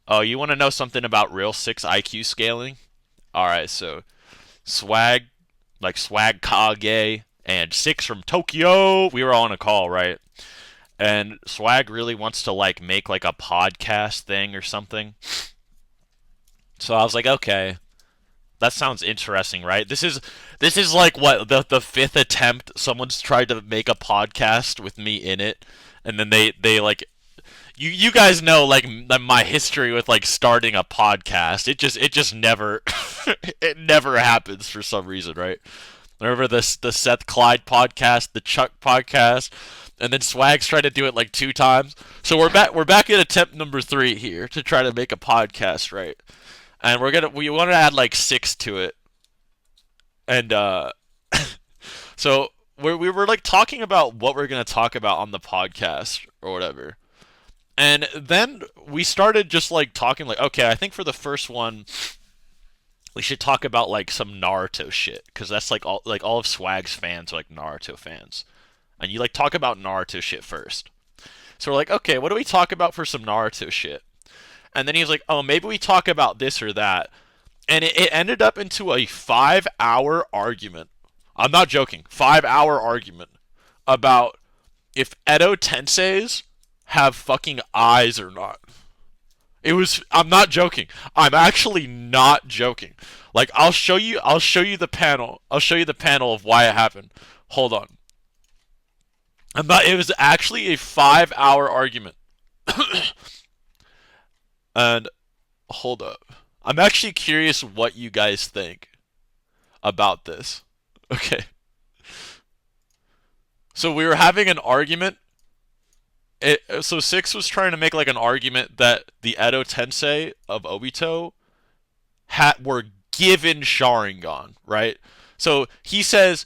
Oh, you want to know something about real 6 IQ scaling? Alright, so Swag, like Swag Kage, and 6 from Tokyo, we were all on a call, right? And Swag really wants to like make like a podcast thing or something. So I was like, okay, that sounds interesting, right? This is like what the fifth attempt someone's tried to make a podcast with me in it, and then they like you guys know like my history with like starting a podcast. It just never it never happens for some reason, right? Remember this the Seth Clyde podcast, the Chuck podcast, and then Swag's tried to do it like 2 times. So we're back at attempt number 3 here to try to make a podcast, right? And we want to add like 6 to it, and so we were like talking about what we're gonna talk about on the podcast or whatever. And then we started just like talking like, okay, I think for the first one we should talk about like some Naruto shit because that's like all of Swag's fans are like Naruto fans, and you like talk about Naruto shit first. So we're like, okay, what do we talk about for some Naruto shit? And then he was like, oh, maybe we talk about this or that, and it ended up into a 5-hour argument. I'm not joking, 5-hour argument about if Edo Tenseis have fucking eyes or not. It was. I'm not joking. I'm actually not joking. Like I'll show you. I'll show you the panel. I'll show you the panel of why it happened. Hold on. I'm not. It was actually a 5-hour argument. And hold up. I'm actually curious what you guys think about this. Okay. So we were having an argument. So Six was trying to make like an argument that the Edo Tensei of Obito were given Sharingan, right? So he says,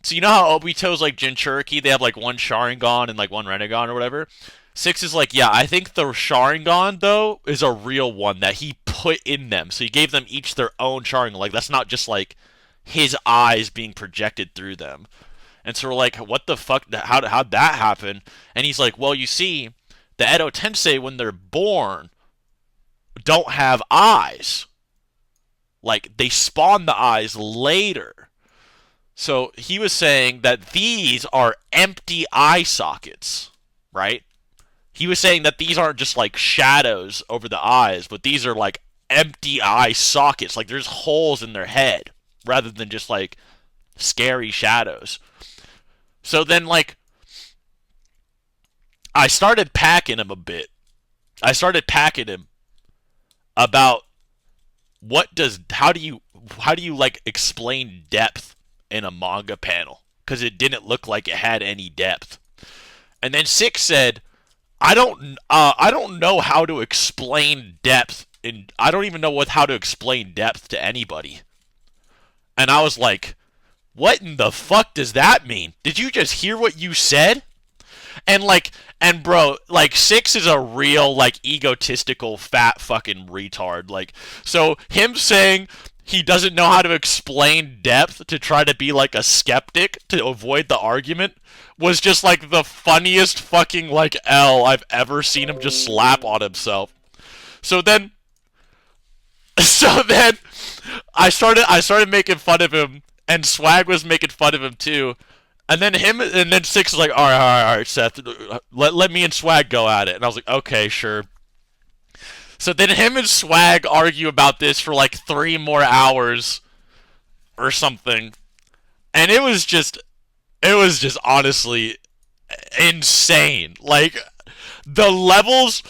so you know how Obito's like Jinchuriki, they have like one Sharingan and like one Renegon or whatever. Six is like, yeah, I think the Sharingan though is a real one that he put in them. So he gave them each their own Sharingan. Like that's not just like his eyes being projected through them. And so we're like, what the fuck? How'd that happen? And he's like, well, you see, the Edo Tensei when they're born don't have eyes. Like they spawn the eyes later. So he was saying that these are empty eye sockets, right? He was saying that these aren't just like shadows over the eyes, but these are like empty eye sockets. Like there's holes in their head rather than just like scary shadows. So then, like, I started packing him a bit. I started packing him about how do you like explain depth in a manga panel because it didn't look like it had any depth. And then Six said, I don't know how to explain depth, and I don't even know how to explain depth to anybody. And I was like, what in the fuck does that mean? Did you just hear what you said? And like, and bro, like Six is a real like egotistical fat fucking retard. Like, so him saying he doesn't know how to explain depth to try to be like a skeptic to avoid the argument was just like the funniest fucking like L I've ever seen him just slap on himself. So then so then I started making fun of him, and Swag was making fun of him too. And then Six was like, all right, Seth, let me and Swag go at it. And I was like, okay, sure. So then him and Swag argue about this for like 3 more hours or something, and it was just honestly insane. Like the levels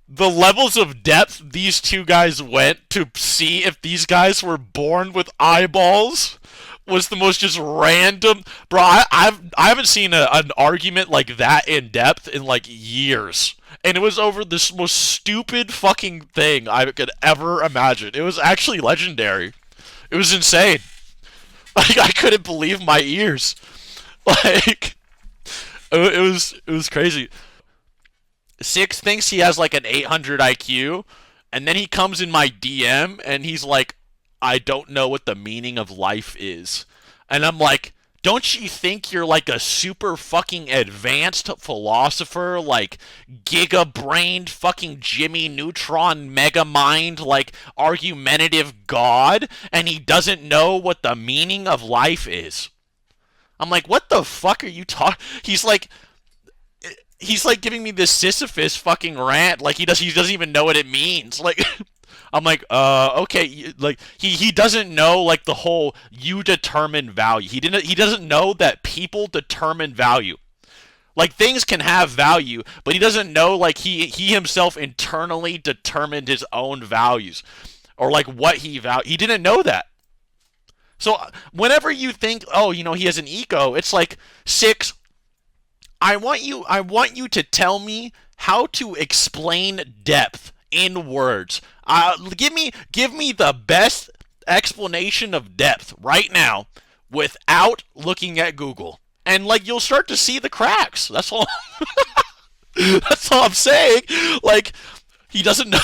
the levels of depth these two guys went to see if these guys were born with eyeballs was the most just random, bro. I haven't seen an argument like that in depth in like years, and it was over this most stupid fucking thing I could ever imagine. It was actually legendary. It was insane. Like I couldn't believe my ears. Like it was crazy. Six thinks he has like an 800 IQ, and then he comes in my DM and he's like, I don't know what the meaning of life is. And I'm like, don't you think you're like a super fucking advanced philosopher, like giga-brained fucking Jimmy Neutron mega mind, like argumentative god, and he doesn't know what the meaning of life is? I'm like, what the fuck are you talking? He's like giving me this Sisyphus fucking rant, like he doesn't even know what it means. Like, I'm like, okay, like he doesn't know like the whole you determine value. He doesn't know that people determine value. Like things can have value, but he doesn't know like he himself internally determined his own values or like what he value. He didn't know that. So whenever you think, oh, he has an ego, it's like six. I want you to tell me how to explain depth in words. Give me the best explanation of depth right now without looking at Google. And like you'll start to see the cracks. That's all. That's all I'm saying. Like he doesn't know.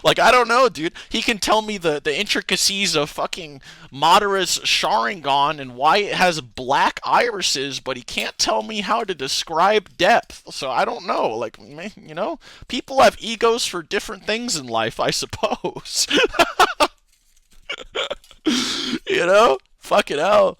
Like, I don't know, dude. He can tell me the intricacies of fucking Madara's Sharingan and why it has black irises, but he can't tell me how to describe depth. So I don't know. Like, people have egos for different things in life, I suppose. Fucking hell.